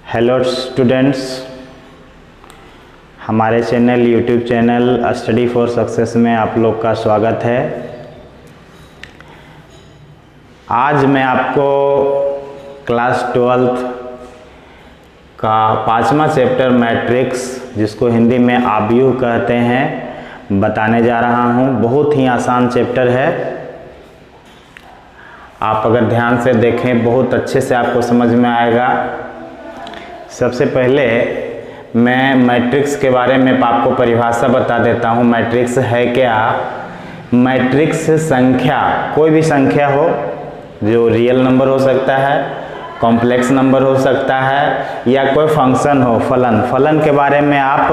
Hello students, हमारे YouTube channel study for success में आप लोग का स्वागत है। आज मैं आपको क्लास 12th का 5वां चैप्टर मैट्रिक्स, जिसको हिंदी में आव्यूह कहते हैं, बताने जा रहा हूं। बहुत ही आसान चैप्टर है। आप अगर ध्यान से देखें बहुत अच्छे से आपको समझ में आएगा। सबसे पहले मैं मैट्रिक्स के बारे में आपको परिभाषा बता देता हूँ। मैट्रिक्स है क्या? मैट्रिक्स संख्या, कोई भी संख्या हो, जो रियल नंबर हो सकता है, कॉम्प्लेक्स नंबर हो सकता है, या कोई फंक्शन हो, फलन के बारे में आप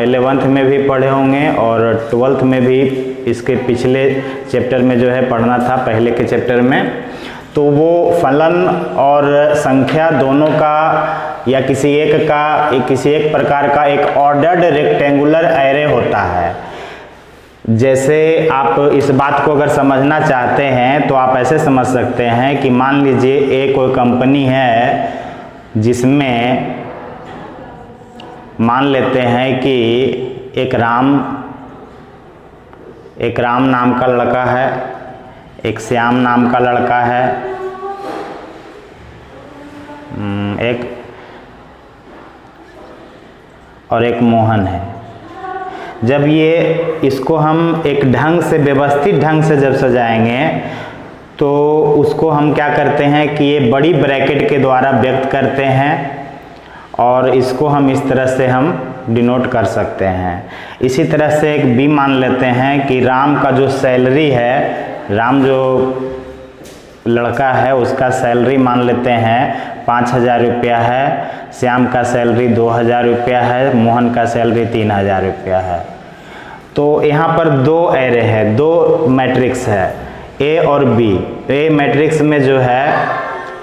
11th में भी पढ़े होंगे और 12th में भी इसके पिछले चैप्टर में जो है पढ़ना था, पहले के चैप्टर में। तो वो फलन और संख्या दोनों का या किसी एक प्रकार का एक ऑर्डर्ड रेक्टेंगुलर एरे होता है। जैसे आप इस बात को अगर समझना चाहते हैं तो आप ऐसे समझ सकते हैं कि मान लीजिए एक कोई कंपनी है जिसमें मान लेते हैं कि एक राम नाम का लड़का है, एक श्याम नाम का लड़का है, एक मोहन है। जब इसको हम एक ढंग से, व्यवस्थित ढंग से जब सजाएंगे तो उसको हम क्या करते हैं कि ये बड़ी ब्रैकेट के द्वारा व्यक्त करते हैं और इसको हम इस तरह से हम डिनोट कर सकते हैं। इसी तरह से एक बी मान लेते हैं कि राम का जो सैलरी है, राम जो लड़का है उसका सैलरी मान लेते हैं 5,000 रुपया है, श्याम का सैलरी 2,000 रुपया है, मोहन का सैलरी 3,000 रुपया है। तो यहाँ पर दो एरे है, दो मैट्रिक्स है, ए और बी। ए मैट्रिक्स में जो है,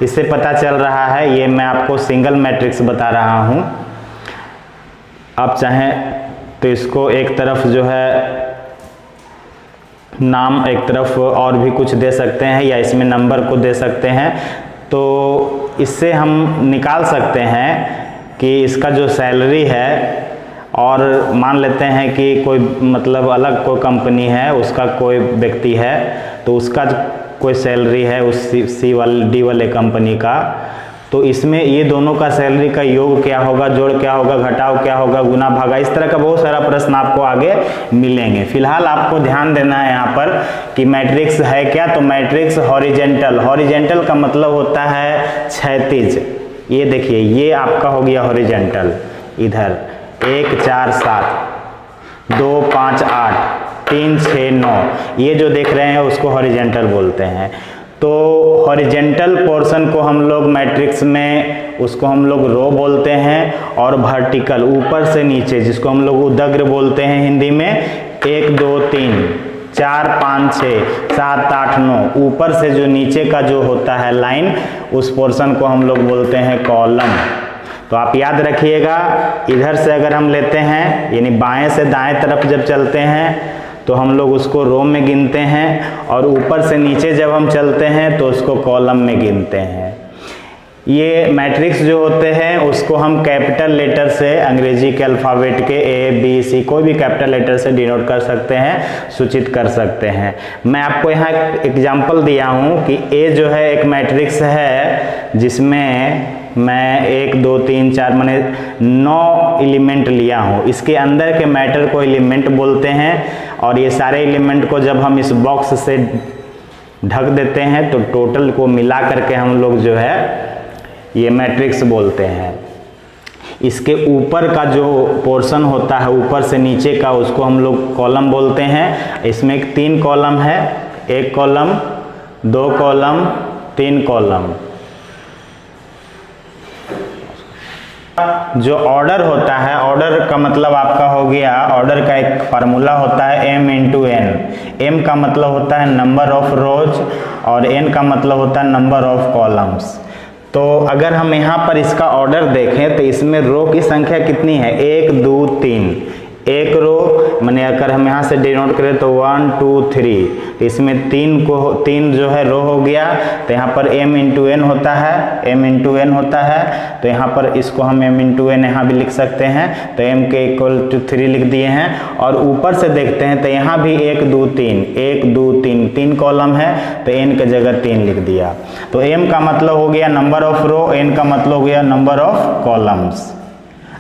इससे पता चल रहा है, ये मैं आपको सिंगल मैट्रिक्स बता रहा हूँ। आप चाहें तो इसको एक तरफ जो है नाम, एक तरफ और भी कुछ दे सकते हैं, या इसमें नंबर को दे सकते हैं। तो इससे हम निकाल सकते हैं कि इसका जो सैलरी है, और मान लेते हैं कि कोई मतलब अलग कोई कंपनी है, उसका कोई व्यक्ति है, तो उसका कोई सैलरी है उस डी वाले कंपनी का। तो इसमें ये दोनों का सैलरी का योग क्या होगा, जोड़ क्या होगा, घटाव क्या होगा, गुना भागा, इस तरह का बहुत सारा प्रश्न आपको आगे मिलेंगे। फिलहाल आपको ध्यान देना है यहाँ पर कि मैट्रिक्स है क्या। तो मैट्रिक्स हॉरिजेंटल का मतलब होता है क्षैतिज। ये देखिए, ये आपका हो गया हॉरिजेंटल। इधर 1 4 7 2 5 8 3 6 9, ये जो देख रहे हैं उसको हॉरिजेंटल बोलते हैं। तो हॉरिजेंटल पोर्शन को हम लोग मैट्रिक्स में, उसको हम लोग रो बोलते हैं, और वर्टिकल ऊपर से नीचे, जिसको हम लोग उदग्र बोलते हैं हिंदी में, 1 2 3 4 5 6 7 8 9, ऊपर से जो नीचे का जो होता है लाइन, उस पोर्शन को हम लोग बोलते हैं कॉलम। तो आप याद रखिएगा, इधर से अगर हम लेते हैं, यानी बाएं से दाएं तरफ जब चलते हैं तो हम लोग उसको रो में गिनते हैं, और ऊपर से नीचे जब हम चलते हैं तो उसको कॉलम में गिनते हैं। ये मैट्रिक्स जो होते हैं उसको हम कैपिटल लेटर से, अंग्रेजी के अल्फ़ाबेट के ABC, कोई भी कैपिटल लेटर से डिनोट कर सकते हैं, सूचित कर सकते हैं। मैं आपको यहाँ एक एग्जाम्पल दिया हूँ कि A जो है एक मैट्रिक्स है जिसमें मैं 1 2 3 4 मैंने 9 एलिमेंट लिया हूँ। इसके अंदर के मैटर को एलिमेंट बोलते हैं, और ये सारे एलिमेंट को जब हम इस बॉक्स से ढक देते हैं तो टोटल को मिला करके हम लोग जो है ये मैट्रिक्स बोलते हैं। इसके ऊपर का जो पोर्शन होता है, ऊपर से नीचे का, उसको हम लोग कॉलम बोलते हैं। इसमें 3 कॉलम है, 1 कॉलम, 2 कॉलम, 3 कॉलम। जो ऑर्डर होता है, ऑर्डर का मतलब आपका हो गया, ऑर्डर का एक फार्मूला होता है m × n। m का मतलब होता है नंबर ऑफ रोज, और n का मतलब होता है नंबर ऑफ कॉलम्स। तो अगर हम यहाँ पर इसका ऑर्डर देखें तो इसमें रो की संख्या कितनी है, 1 2 3, एक रो, मैंने अगर हम यहाँ से डिनोट करें तो 1 2 3, इसमें तीन जो है रो हो गया, तो यहाँ पर m इंटू एन होता है, m इंटू एन होता है, तो यहाँ पर इसको हम m इंटू एन यहाँ भी लिख सकते हैं, तो m के इक्वल टू 3 लिख दिए हैं। और ऊपर से देखते हैं तो यहाँ भी 1 2 3 तीन कॉलम है, तो n की जगह 3 लिख दिया। तो m का मतलब हो गया नंबर ऑफ रो, n का मतलब हो गया नंबर ऑफ कॉलम्स।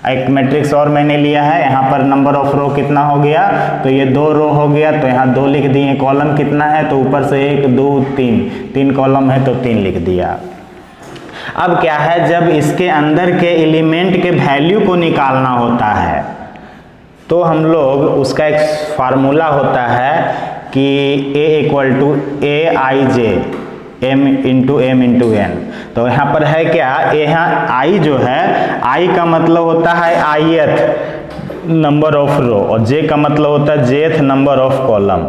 एक मैट्रिक्स और मैंने लिया है, यहाँ पर नंबर ऑफ रो कितना हो गया, तो ये 2 रो हो गया, तो यहाँ 2 लिख दिए। कॉलम कितना है, तो ऊपर से 1 2 3 कॉलम है, तो 3 लिख दिया। अब क्या है, जब इसके अंदर के एलिमेंट के वैल्यू को निकालना होता है तो हम लोग उसका एक फार्मूला होता है कि a equal to A I J m into n। तो यहाँ पर है क्या, यहाँ i जो है, i का मतलब होता है ith नंबर ऑफ रो और j का मतलब होता है jth नंबर ऑफ कॉलम।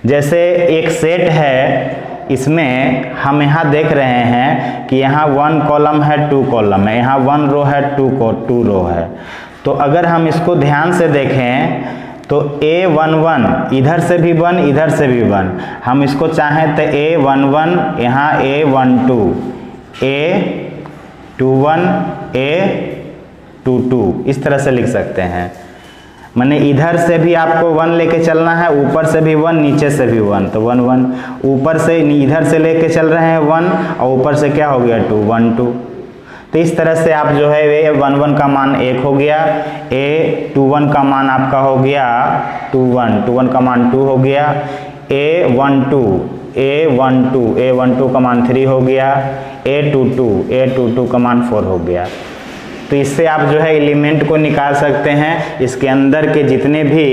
जैसे एक सेट है, इसमें हम यहाँ देख रहे हैं कि यहाँ 1 कॉलम है, 2 कॉलम है, यहाँ 1 रो है, 2 रो है। तो अगर हम इसको ध्यान से देखें तो A11 इधर से भी 1 इधर से भी 1, हम इसको चाहें तो A11 यहाँ A12 A21 A22 इस तरह से लिख सकते हैं। माने इधर से भी आपको 1 लेके चलना है, ऊपर से भी 1 नीचे से भी 1, तो 1 1 ऊपर से इधर से लेके चल रहे हैं 1 और ऊपर से क्या हो गया 2 1 2। तो इस तरह से आप जो है A11 का मान 1 हो गया, A21 का मान आपका हो गया 21 का मान 2 हो गया, A12 का मान 3 हो गया, A22 का मान 4 हो गया। तो इससे आप जो है एलिमेंट को निकाल सकते हैं। इसके अंदर के जितने भी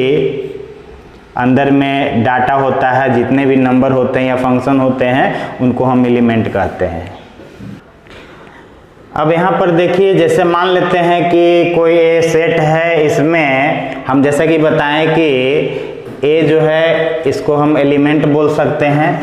अंदर में डाटा होता है, जितने भी नंबर होते हैं या फंक्शन होते हैं, उनको हम एलिमेंट कहते हैं। अब यहाँ पर देखिए, जैसे मान लेते हैं कि कोई सेट है, इसमें हम जैसा कि बताएं कि A जो है इसको हम एलिमेंट बोल सकते हैं।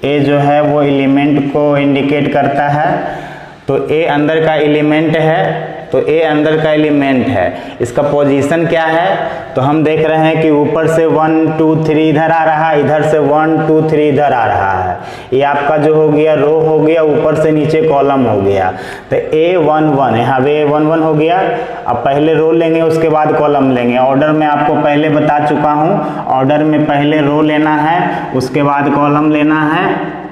A जो है वो एलिमेंट को इंडिकेट करता है, तो A अंदर का एलिमेंट है, तो A अंदर का एलिमेंट है। इसका पोजीशन क्या है, तो हम देख रहे हैं कि ऊपर से 1 2 3 इधर आ रहा है, इधर से 1 2 3 इधर आ रहा है। ये आपका जो हो गया रो हो गया, ऊपर से नीचे कॉलम हो गया। तो A11 यहाँ पे A11 हो गया। अब पहले रो लेंगे, उसके बाद कॉलम लेंगे। ऑर्डर में आपको पहले बता चुका हूँ, ऑर्डर में पहले रो लेना है, उसके बाद कॉलम लेना है।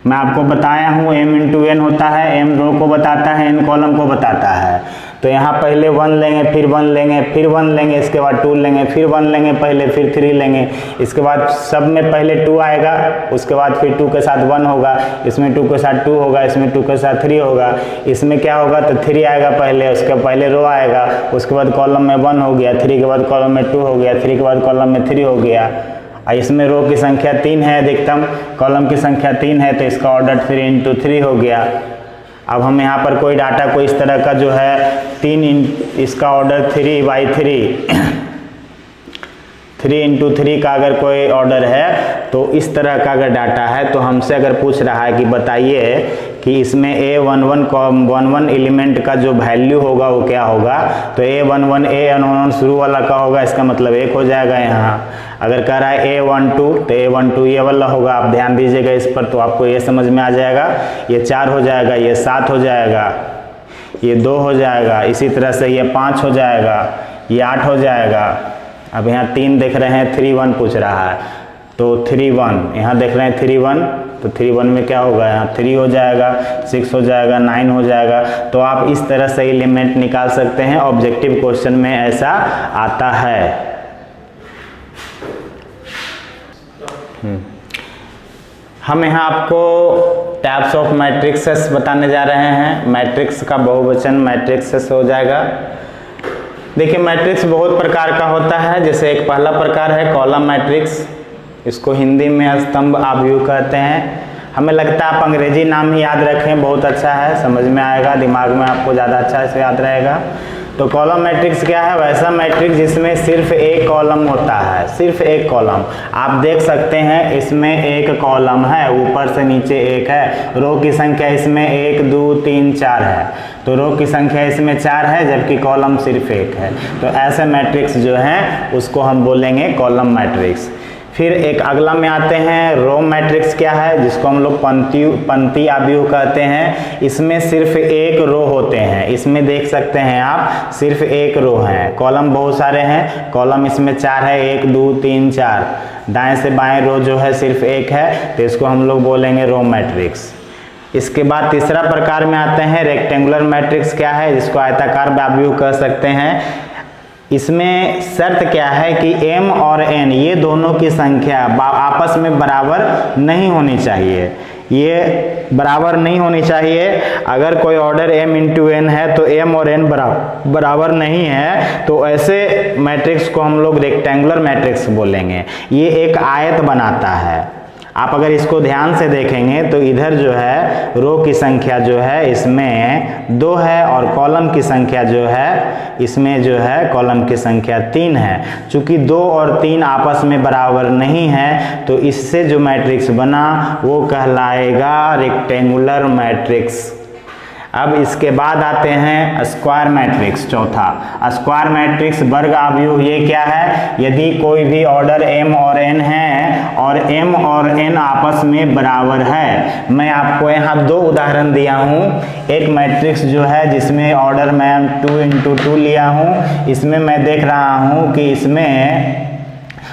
मैं आपको बताया हूँ m इंटू एन होता है, m रो को बताता है, n कॉलम को बताता है। तो यहाँ पहले 1 लेंगे, फिर 1 लेंगे, फिर 1 लेंगे, इसके बाद 2 लेंगे, फिर 1 लेंगे पहले, फिर 3 लेंगे। इसके बाद सब में पहले 2 आएगा, उसके बाद फिर 2 के साथ 1 होगा, इसमें 2 के साथ 2 होगा, इसमें 2 के साथ 3 होगा। इसमें क्या होगा, तो 3 आएगा पहले, उसके पहले रो आएगा, उसके बाद कॉलम में 1 हो गया, 3 के बाद कॉलम में 2 हो गया, 3 के बाद कॉलम में 3 हो गया। इसमें रो की संख्या 3 है, अधिकतम कॉलम की संख्या 3 है, तो इसका ऑर्डर 3 इंटू 3 हो गया। अब हम यहाँ पर कोई डाटा को इस तरह का जो है इसका ऑर्डर 3 इंटू 3 का अगर कोई ऑर्डर है, तो इस तरह का अगर डाटा है, तो हमसे अगर पूछ रहा है कि बताइए कि इसमें A11 एलिमेंट का जो वैल्यू होगा वो क्या होगा, तो A11 शुरू वाला का होगा, इसका मतलब 1 हो जाएगा। यहाँ अगर कह रहा है A12 तो A12 ये वाला होगा। आप ध्यान दीजिएगा इस पर, तो आपको ये समझ में आ जाएगा। ये 4 हो जाएगा, ये 7 हो जाएगा, ये 2 हो जाएगा, इसी तरह से ये 5 हो जाएगा, ये 8 हो जाएगा। अब यहाँ 3 देख रहे हैं, 3 1 पूछ रहा है, तो 3 1 यहाँ देख रहे हैं 3 1, तो 3 1 में क्या होगा, यहाँ 3 हो जाएगा, 6 हो जाएगा, 9 हो जाएगा। तो आप इस तरह से एलिमेंट निकाल सकते हैं। ऑब्जेक्टिव क्वेश्चन में ऐसा आता है। हम यहाँ आपको टाइप्स ऑफ मैट्रिक्सेस बताने जा रहे हैं। मैट्रिक्स का बहुवचन मैट्रिक्सेस हो जाएगा। देखिए, मैट्रिक्स बहुत प्रकार का होता है। जैसे एक पहला प्रकार है कॉलम मैट्रिक्स, इसको हिंदी में स्तंभ आव्यूह कहते हैं। हमें लगता है आप अंग्रेजी नाम ही याद रखें, बहुत अच्छा है, समझ में आएगा, दिमाग में आपको ज़्यादा अच्छा से याद रहेगा। तो कॉलम मैट्रिक्स क्या है? वैसा मैट्रिक्स जिसमें सिर्फ एक कॉलम होता है, सिर्फ एक कॉलम। आप देख सकते हैं इसमें एक कॉलम है, ऊपर से नीचे एक है। रो की संख्या इसमें 1 2 3 4 है, तो रो की संख्या इसमें 4 है जबकि कॉलम सिर्फ एक है। तो ऐसे मैट्रिक्स जो हैं उसको हम बोलेंगे कॉलम मैट्रिक्स। फिर एक अगला में आते हैं रो मैट्रिक्स। क्या है? जिसको हम लोग पंक्ति आव्यूह कहते हैं। इसमें सिर्फ एक रो होते हैं। इसमें देख सकते हैं आप सिर्फ एक रो है, कॉलम बहुत सारे हैं। कॉलम इसमें 4 है, 1 2 3 4। दाएं से बाएं रो जो है सिर्फ एक है, तो इसको हम लोग बोलेंगे रो मैट्रिक्स। इसके बाद तीसरा प्रकार में आते हैं रेक्टेंगुलर मैट्रिक्स। क्या है? जिसको आयताकार आव्यूह कह सकते हैं। इसमें शर्त क्या है कि m और n ये दोनों की संख्या आपस में बराबर नहीं होनी चाहिए। ये बराबर नहीं होनी चाहिए। अगर कोई ऑर्डर m इंटू n है तो m और n बराबर नहीं है, तो ऐसे मैट्रिक्स को हम लोग रेक्टेंगुलर मैट्रिक्स बोलेंगे। ये एक आयत बनाता है। आप अगर इसको ध्यान से देखेंगे तो इधर जो है रो की संख्या जो है इसमें 2 है और कॉलम की संख्या जो है इसमें जो है कॉलम की संख्या 3 है। चूंकि 2 और 3 आपस में बराबर नहीं है, तो इससे जो मैट्रिक्स बना वो कहलाएगा रेक्टेंगुलर मैट्रिक्स। अब इसके बाद आते हैं स्क्वायर मैट्रिक्स। चौथा स्क्वायर मैट्रिक्स वर्ग आव्यूह। ये क्या है? यदि कोई भी ऑर्डर m और n है और m और n आपस में बराबर है। मैं आपको यहाँ 2 उदाहरण दिया हूँ। एक मैट्रिक्स जो है जिसमें ऑर्डर मैं 2 इंटू 2 लिया हूँ, इसमें मैं देख रहा हूँ कि इसमें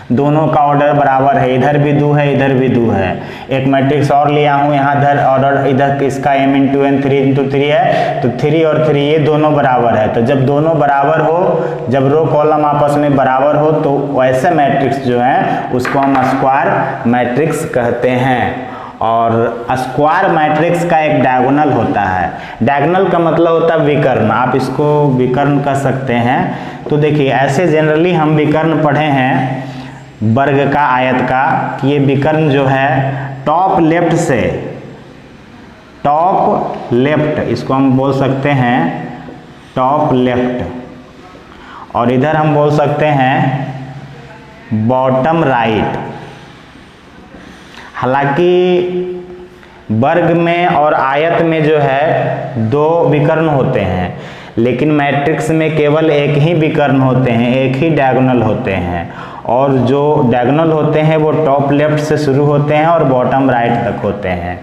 दोनों का ऑर्डर बराबर है, इधर भी 2 है इधर भी 2 है। एक मैट्रिक्स और लिया हूँ, यहाँ इधर ऑर्डर इधर इसका m इंटू n 3 इंटू 3 है, तो 3 और 3 ये दोनों बराबर है। तो जब दोनों बराबर हो, जब रो कॉलम आपस में बराबर हो, तो वैसे मैट्रिक्स जो है उसको हम स्क्वायर मैट्रिक्स कहते हैं। और स्क्वायर मैट्रिक्स का एक डायगोनल होता है। डायगोनल का मतलब होता है विकर्ण। आप इसको विकर्ण कह सकते हैं। तो देखिए ऐसे जनरली हम विकर्ण पढ़े हैं वर्ग का, आयत का, कि ये विकर्ण जो है टॉप लेफ्ट से, टॉप लेफ्ट इसको हम बोल सकते हैं टॉप लेफ्ट, और इधर हम बोल सकते हैं बॉटम राइट। हालांकि वर्ग में और आयत में जो है 2 विकर्ण होते हैं, लेकिन मैट्रिक्स में केवल एक ही विकर्ण होते हैं, एक ही डायगोनल होते हैं। और जो डायगोनल होते हैं वो टॉप लेफ्ट से शुरू होते हैं और बॉटम राइट तक होते हैं।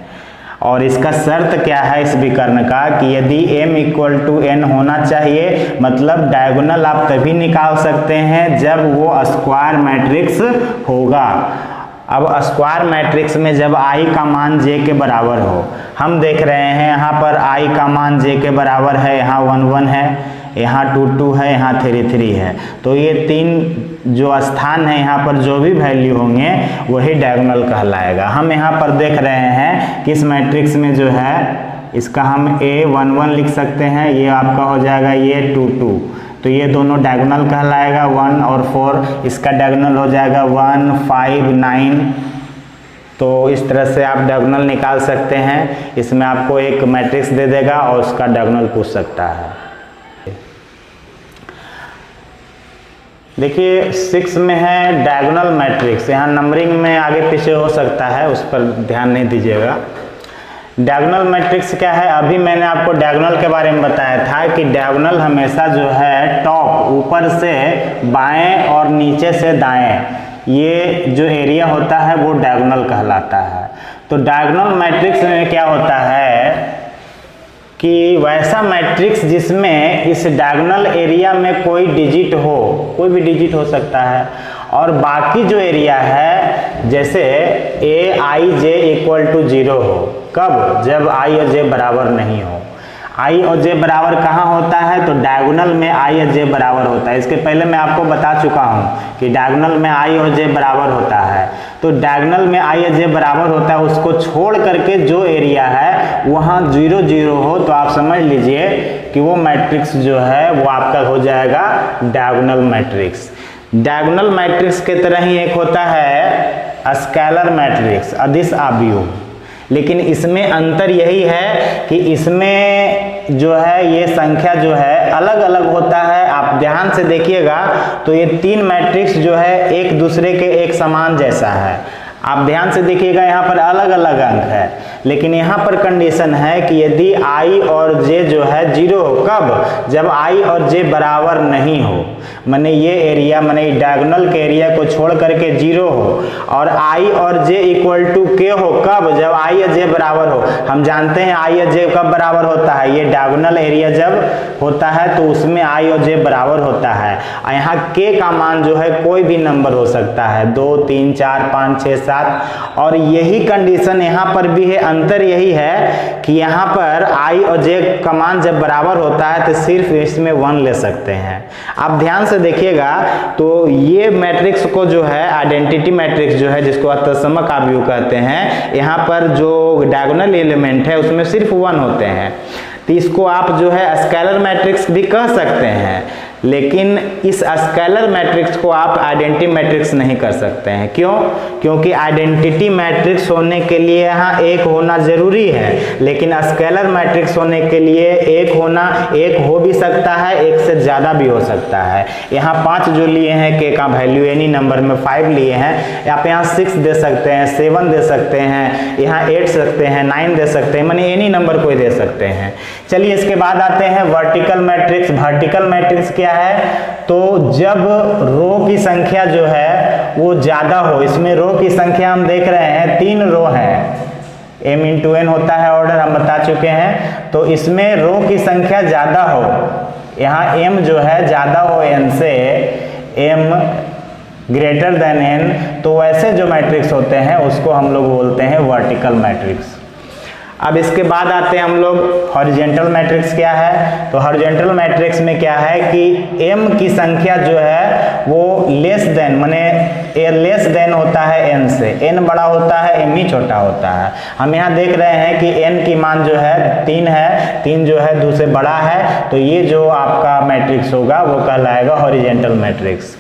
और इसका शर्त क्या है इस विकर्ण का कि यदि m इक्वल टू n होना चाहिए, मतलब डायगोनल आप तभी निकाल सकते हैं जब वो स्क्वायर मैट्रिक्स होगा। अब स्क्वायर मैट्रिक्स में जब i का मान j के बराबर हो, हम देख रहे हैं यहाँ पर i का मान j के बराबर है, यहाँ 1 1 है, यहाँ 2 2 है, यहाँ 3 3 है। तो ये 3 जो स्थान है यहाँ पर जो भी वैल्यू होंगे वही डायगोनल कहलाएगा। हम यहाँ पर देख रहे हैं कि इस मैट्रिक्स में जो है इसका हम a 1 1 लिख सकते हैं, ये आपका हो जाएगा ये 2 2, तो ये दोनों डायगोनल कहलाएगा 1 और 4। इसका डायगोनल हो जाएगा 1 5 9। तो इस तरह से आप डायगोनल निकाल सकते हैं। इसमें आपको एक मैट्रिक्स दे देगा और उसका डायगोनल पूछ सकता है। देखिए 6 में है डायगोनल मैट्रिक्स। यहाँ नंबरिंग में आगे पीछे हो सकता है, उस पर ध्यान नहीं दीजिएगा। डायगोनल मैट्रिक्स क्या है? अभी मैंने आपको डायगोनल के बारे में बताया था कि डायगोनल हमेशा जो है टॉप ऊपर से बाएं और नीचे से दाएं, ये जो एरिया होता है वो डायगोनल कहलाता है। तो डायगोनल मैट्रिक्स में क्या होता है कि वैसा मैट्रिक्स जिसमें इस डायगोनल एरिया में कोई डिजिट हो, कोई भी डिजिट हो सकता है, और बाकी जो एरिया है जैसे a i j equal to 0 हो। कब? जब i और j बराबर नहीं हो। i और j बराबर कहाँ होता है? तो डायगोनल में i और j बराबर होता है। इसके पहले मैं आपको बता चुका हूँ कि डायगोनल में i और j बराबर होता है। तो डायगोनल में i और j बराबर होता है, उसको छोड़ करके जो एरिया है वहाँ 0 0 हो, तो आप समझ लीजिए कि वो मैट्रिक्स जो है वो आपका हो जाएगा डायगोनल मैट्रिक्स। डायगोनल मैट्रिक्स के तरह ही एक होता है स्केलर मैट्रिक्स, अदिश आव्यूह। लेकिन इसमें अंतर यही है कि इसमें जो है ये संख्या जो है अलग अलग होता है। आप ध्यान से देखिएगा तो ये 3 मैट्रिक्स जो है एक दूसरे के एक समान जैसा है। आप ध्यान से देखिएगा यहाँ पर अलग अलग अंक है, लेकिन यहाँ पर कंडीशन है कि यदि i और j जो है 0 हो, कब? जब i और j बराबर नहीं हो, माने ये एरिया माने डायगोनल के एरिया को छोड़ करके 0 हो, और i और j इक्वल टू k हो, कब? जब i और j बराबर हो। हम जानते हैं i और j कब बराबर होता है, ये डायगोनल एरिया जब होता है तो उसमें i और j बराबर होता है। यहाँ k का मान जो है कोई भी नंबर हो सकता है, 2 3 4 5 6 7, और यही कंडीशन यहाँ पर भी है। अंतर यही है कि यहाँ पर i और j का मान जब बराबर होता है तो सिर्फ इसमें 1 ले सकते हैं। आप ध्यान से देखिएगा तो ये मैट्रिक्स को जो है आइडेंटिटी मैट्रिक्स जो है, जिसको तत्समक अवयव कहते हैं, यहाँ पर जो डायगोनल एलिमेंट है उसमें सिर्फ 1 होते हैं। तो इसको आप जो है स्केलर मैट्रिक्स भी कह सकते हैं, लेकिन इस स्केलर मैट्रिक्स को आप आइडेंटिटी मैट्रिक्स नहीं कर सकते हैं। क्यों? क्योंकि आइडेंटिटी मैट्रिक्स होने के लिए यहाँ 1 होना जरूरी है, लेकिन स्केलर मैट्रिक्स होने के लिए 1 हो भी सकता है, 1 से ज़्यादा भी हो सकता है। यहाँ 5 जो लिए हैं k का वैल्यू एनी नंबर में 5 लिए हैं, आप यहाँ 6 दे सकते हैं, 7 दे सकते हैं, यहाँ 8 सकते हैं, 9 दे सकते हैं, माने एनी नंबर कोई दे सकते हैं। चलिए इसके बाद आते हैं वर्टिकल मैट्रिक्स। वर्टिकल मैट्रिक्स क्या है? तो जब रो की संख्या जो है वो ज्यादा हो, इसमें रो की संख्या हम देख रहे हैं 3 रो है, m इंटू n होता है ऑर्डर, हम बता चुके हैं। तो इसमें रो की संख्या ज्यादा हो, यहाँ m जो है ज्यादा हो n से, m ग्रेटर देन n, तो वैसे जो मैट्रिक्स होते हैं उसको हम लोग बोलते हैं वर्टिकल मैट्रिक्स। अब इसके बाद आते हैं हम लोग हॉरिजेंटल मैट्रिक्स क्या है? तो हॉरिजेंटल मैट्रिक्स में क्या है कि m की संख्या जो है वो लेस देन, माने लेस देन होता है n से, n बड़ा होता है m ही छोटा होता है। हम यहाँ देख रहे हैं कि n की मान जो है 3 है, 3 जो है 2 से बड़ा है, तो ये जो आपका मैट्रिक्स होगा वो कहलाएगा हॉरिजेंटल मैट्रिक्स।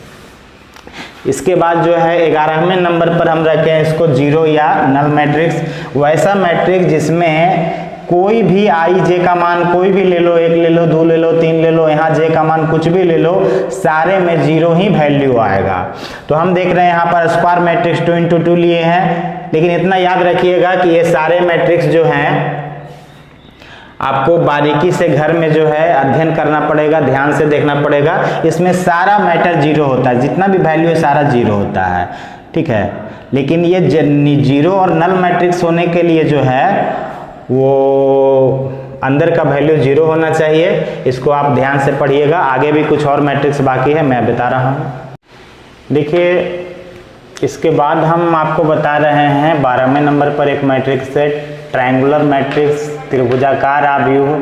इसके बाद जो है 11वें नंबर पर हम रखे हैं इसको 0 या नल मैट्रिक्स। वैसा मैट्रिक्स जिसमें कोई भी i j का मान कोई भी ले लो, 1 ले लो, 2 ले लो, 3 ले लो, यहाँ j का मान कुछ भी ले लो, सारे में 0 ही वैल्यू आएगा। तो हम देख रहे हैं यहाँ पर स्क्वायर मैट्रिक्स 2 इंटू 2 लिए हैं, लेकिन इतना याद रखिएगा कि ये सारे मैट्रिक्स जो हैं आपको बारीकी से घर में जो है अध्ययन करना पड़ेगा, ध्यान से देखना पड़ेगा। इसमें सारा मैटर 0 होता है, जितना भी वैल्यू है सारा 0 होता है, ठीक है। लेकिन ये 0 और नल मैट्रिक्स होने के लिए जो है वो अंदर का वैल्यू 0 होना चाहिए। इसको आप ध्यान से पढ़िएगा, आगे भी कुछ और मैट्रिक्स बाकी है, मैं बता रहा हूँ। देखिए इसके बाद हम आपको बता रहे हैं 12वें नंबर पर एक मैट्रिक्स है ट्रायंगुलर मैट्रिक्स, त्रिभुजाकार आव्यूह।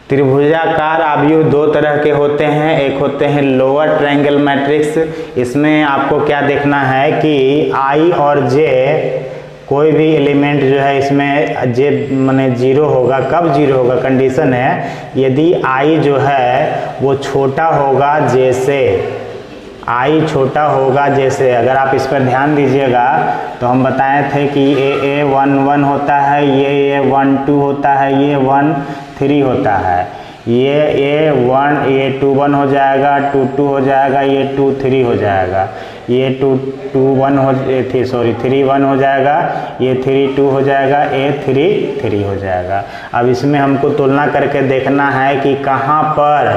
त्रिभुजाकार आव्यूह 2 तरह के होते हैं, एक होते हैं लोअर ट्रायंगल मैट्रिक्स। इसमें आपको क्या देखना है कि i और j कोई भी एलिमेंट जो है इसमें j माने 0 होगा। कब 0 होगा? कंडीशन है यदि i जो है वो छोटा होगा j से, i छोटा होगा जैसे, अगर आप इस पर ध्यान दीजिएगा तो हम बताए थे कि ये 1 1 होता है, ये 1 2 होता है, ये 1 3 होता है, ये 1 ये 2 1 हो जाएगा, 2 2 हो जाएगा, ये 2 3 हो जाएगा, ये 2 2 1 हो 3 1 हो जाएगा, ये 3 2 हो जाएगा, ये 3 3 हो जाएगा। अब इसमें हमको तुलना करके देखना है कि कहाँ पर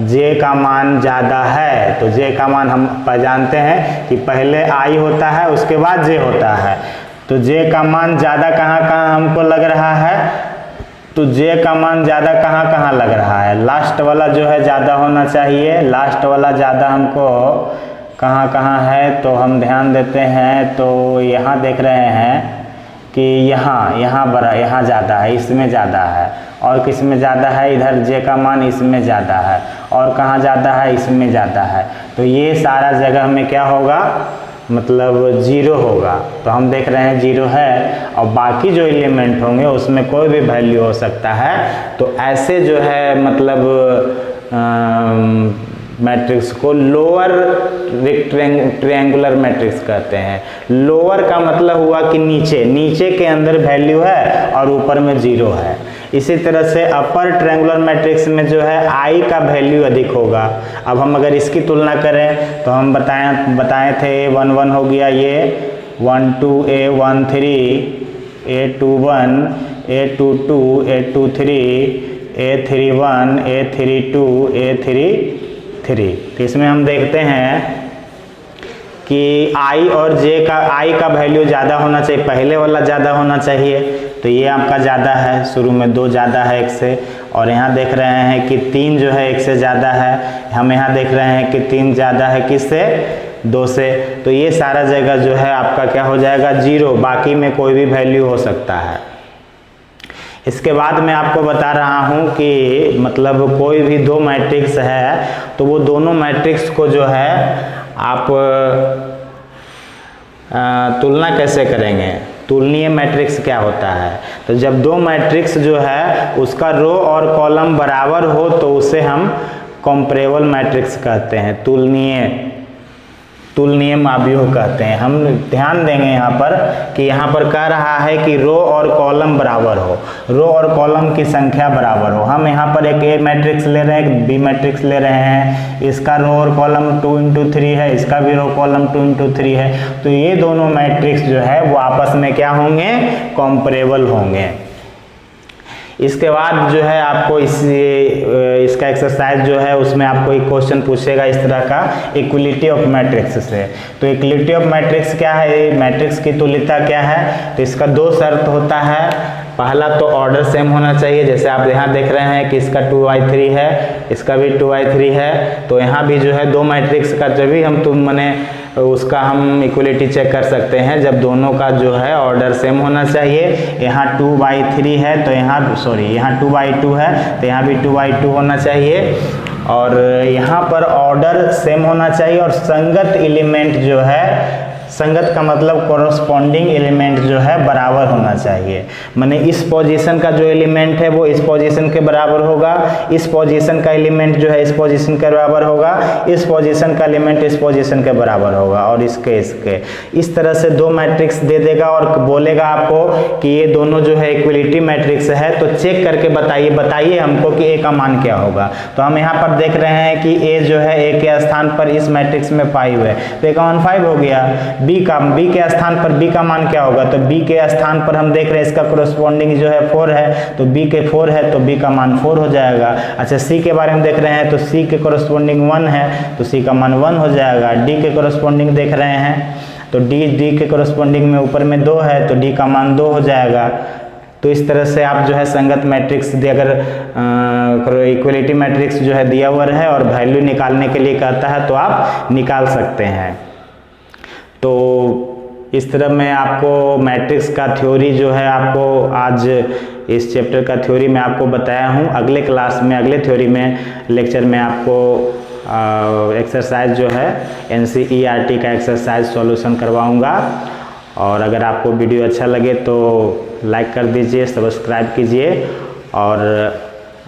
j का मान ज़्यादा है। तो j का मान हम जानते हैं कि पहले i होता है उसके बाद j होता है। तो j का मान ज़्यादा कहाँ कहाँ हमको लग रहा है? तो j का मान ज़्यादा कहाँ कहाँ लग रहा है? लास्ट वाला जो है ज़्यादा होना चाहिए, लास्ट वाला ज़्यादा हमको कहाँ कहाँ है? तो हम ध्यान देते हैं तो यहाँ देख रहे हैं कि यहाँ ज़्यादा है, इसमें ज़्यादा है, और किस में ज़्यादा है? इधर j का मान इसमें ज़्यादा है, और कहाँ ज़्यादा है? इसमें ज़्यादा है। तो ये सारा जगह में क्या होगा? मतलब 0 होगा। तो हम देख रहे हैं 0 है, और बाकी जो एलिमेंट होंगे उसमें कोई भी वैल्यू हो सकता है। तो ऐसे जो है मतलब मैट्रिक्स को लोअर ट्रायंगुलर मैट्रिक्स कहते हैं। लोअर का मतलब हुआ कि नीचे के अंदर वैल्यू है और ऊपर में 0 है। इसी तरह से अपर ट्रायंगुलर मैट्रिक्स में जो है आई का वैल्यू अधिक होगा। अब हम अगर इसकी तुलना करें तो हम बताए थे A11 हो गया, ये 1 2 A13 A21 A22 A23 A31 A32 A33। तो इसमें हम देखते हैं कि आई और जे का, आई का वैल्यू ज़्यादा होना चाहिए, पहले वाला ज़्यादा होना चाहिए, तो ये आपका ज़्यादा है, शुरू में 2 ज़्यादा है 1 से, और यहाँ देख रहे हैं कि 3 जो है 1 से ज़्यादा है, हम यहाँ देख रहे हैं कि 3 ज़्यादा है किससे, 2 से। तो ये सारा जगह जो है आपका क्या हो जाएगा, 0, बाकी में कोई भी वैल्यू हो सकता है। इसके बाद मैं आपको बता रहा हूँ कि मतलब कोई भी 2 मैट्रिक्स है तो वो दोनों मैट्रिक्स को जो है आप तुलना कैसे करेंगे। तुलनीय मैट्रिक्स क्या होता है, तो जब 2 मैट्रिक्स जो है उसका रो और कॉलम बराबर हो तो उसे हम कंपैरेबल मैट्रिक्स कहते हैं, तुलनीय अवयव कहते हैं। हम ध्यान देंगे यहाँ पर कि यहाँ पर कह रहा है कि रो और कॉलम बराबर हो, रो और कॉलम की संख्या बराबर हो। हम यहाँ पर एक ए मैट्रिक्स ले रहे हैं, एक बी मैट्रिक्स ले रहे हैं, इसका रो और कॉलम 2 into 3 है, इसका भी रो कॉलम 2 into 3 है, तो ये दोनों मैट्रिक्स जो है वो आपस में क्या होंगे, कंपैरेबल होंगे। इसके बाद जो है आपको इसका एक्सरसाइज जो है उसमें आपको एक क्वेश्चन पूछेगा इस तरह का, इक्वलिटी ऑफ मैट्रिक्स से। तो इक्वलिटी ऑफ मैट्रिक्स क्या है, मैट्रिक्स की तुल्यता क्या है, तो इसका 2 शर्त होता है। पहला तो ऑर्डर सेम होना चाहिए, जैसे आप यहाँ देख रहे हैं कि इसका 2×3 है, इसका भी 2×3 है, तो यहाँ भी जो है 2 मैट्रिक्स का जब भी हम उसका हम इक्वलिटी चेक कर सकते हैं जब दोनों का जो है ऑर्डर सेम होना चाहिए। यहाँ 2/3 है तो यहाँ 2/2 है तो यहाँ भी 2/2 होना चाहिए, और यहाँ पर ऑर्डर सेम होना चाहिए, और संगत एलिमेंट जो है, संगत का मतलब कोरस्पॉन्डिंग एलिमेंट जो है बराबर होना चाहिए। माने इस पोजीशन का जो एलिमेंट है वो इस पोजीशन के बराबर होगा, इस पोजीशन का एलिमेंट जो है इस पोजीशन के बराबर होगा, इस पोजीशन का एलिमेंट इस पोजीशन के बराबर होगा, और इसके इस तरह से 2 मैट्रिक्स दे देगा और बोलेगा आपको कि ये दोनों जो है इक्वलिटी मैट्रिक्स है, तो चेक करके बताइए हमको कि ए का मान क्या होगा। तो हम यहाँ पर देख रहे हैं कि ए जो है ए के स्थान पर इस मैट्रिक्स में 5 है, तो ए का मान 5 हो गया। बी के स्थान पर बी का मान क्या होगा, तो बी के स्थान पर हम देख रहे हैं इसका कोरस्पॉन्डिंग जो है 4 है, तो बी के 4 है तो बी का मान 4 हो जाएगा। अच्छा, सी के बारे में देख रहे हैं तो सी के कोरस्पॉन्डिंग 1 है तो सी का मान 1 हो जाएगा। डी के कोरस्पॉन्डिंग देख रहे हैं तो डी के कोरस्पॉन्डिंग में ऊपर में 2 है तो डी का मान 2 हो जाएगा। तो इस तरह से आप जो है संगत मैट्रिक्स अगर इक्वलिटी मैट्रिक्स जो है दिया हुआ है और वैल्यू निकालने के लिए कहता है तो आप निकाल सकते हैं। तो इस तरह मैं आपको मैट्रिक्स का थ्योरी जो है आपको आज इस चैप्टर का थ्योरी मैं आपको बताया हूँ। अगले क्लास में, अगले थ्योरी में लेक्चर में आपको एक्सरसाइज जो है NCERT का एक्सरसाइज सॉल्यूशन करवाऊँगा। और अगर आपको वीडियो अच्छा लगे तो लाइक कर दीजिए, सब्सक्राइब कीजिए, और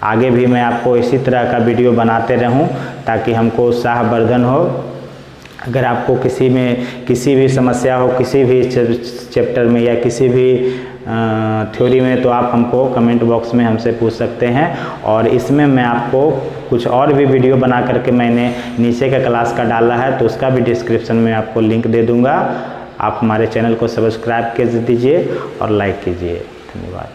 आगे भी मैं आपको इसी तरह का वीडियो बनाते रहूं ताकि हमको उत्साहवर्धन हो। अगर आपको किसी भी समस्या हो किसी भी चैप्टर में या किसी भी थ्योरी में तो आप हमको कमेंट बॉक्स में हमसे पूछ सकते हैं। और इसमें मैं आपको कुछ और भी वीडियो बना करके मैंने नीचे का क्लास का डाला है तो उसका भी डिस्क्रिप्शन में आपको लिंक दे दूँगा। आप हमारे चैनल को सब्सक्राइब कर दीजिए और लाइक कीजिए। धन्यवाद।